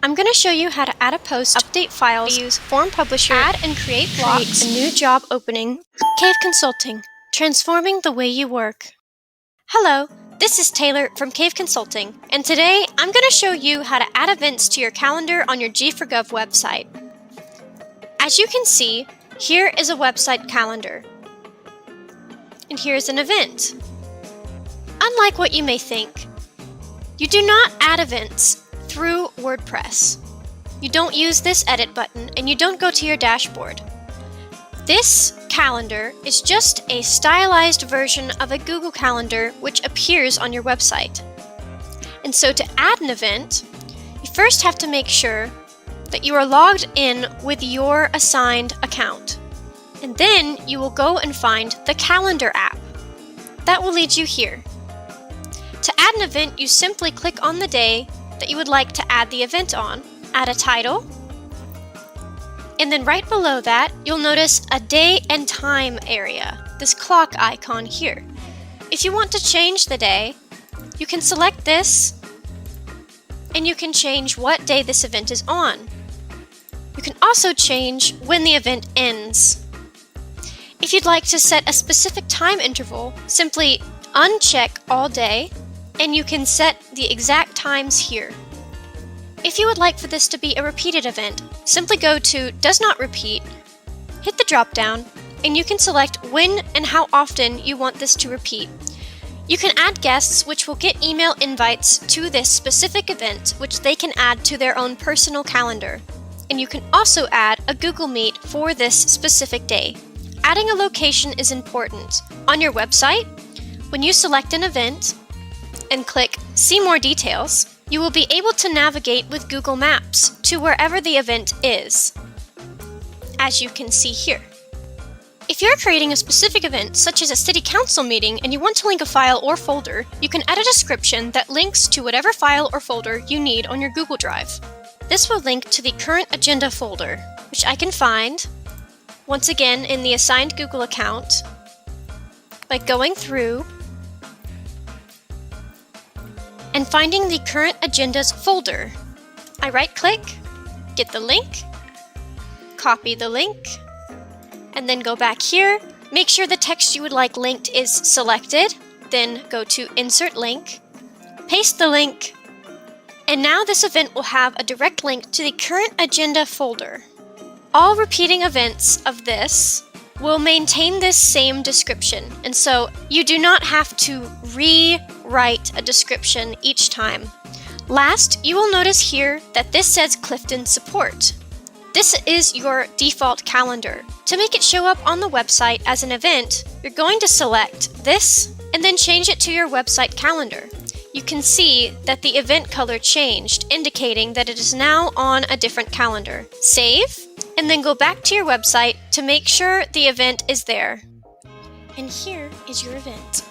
I'm going to show you how to add a post, update files, use Form Publisher, add and create blocks, a new job opening. Cave Consulting, transforming the way you work. Hello, this is Taylor from Cave Consulting, and today I'm going to show you how to add events to your calendar on your GfirGov website. As you can see, here is a website calendar, and here's an event. Unlike what you may think, you do not add events through WordPress. You don't use this edit button and you don't go to your dashboard. This calendar is just a stylized version of a Google Calendar which appears on your website. And so to add an event, you first have to make sure that you are logged in with your assigned account. And then you will go and find the Calendar app. That will lead you here. To add an event, you simply click on the day that you would like to add the event on, add a title, and then right below that, you'll notice a day and time area, this clock icon here. If you want to change the day, you can select this, and you can change what day this event is on. You can also change when the event ends. If you'd like to set a specific time interval, simply uncheck all day, and you can set the exact times here. If you would like for this to be a repeated event, simply go to Does Not Repeat, hit the drop-down, and you can select when and how often you want this to repeat. You can add guests which will get email invites to this specific event which they can add to their own personal calendar. And you can also add a Google Meet for this specific day. Adding a location is important. On your website, when you select an event, and click See More Details, you will be able to navigate with Google Maps to wherever the event is, as you can see here. If you're creating a specific event, such as a city council meeting, and you want to link a file or folder, you can add a description that links to whatever file or folder you need on your Google Drive. This will link to the current agenda folder, which I can find, once again, in the assigned Google account by going through and finding the current agendas folder. I right-click, get the link, copy the link, and then go back here. Make sure the text you would like linked is selected, then go to Insert Link, paste the link, and now this event will have a direct link to the current agenda folder. All repeating events of this will maintain this same description, and so you do not have to rewrite a description each time. Last, you will notice here that this says Clifton Support. This is your default calendar. To make it show up on the website as an event, you're going to select this and then change it to your website calendar. You can see that the event color changed, indicating that it is now on a different calendar. Save, and then go back to your website to make sure the event is there. And here is your event.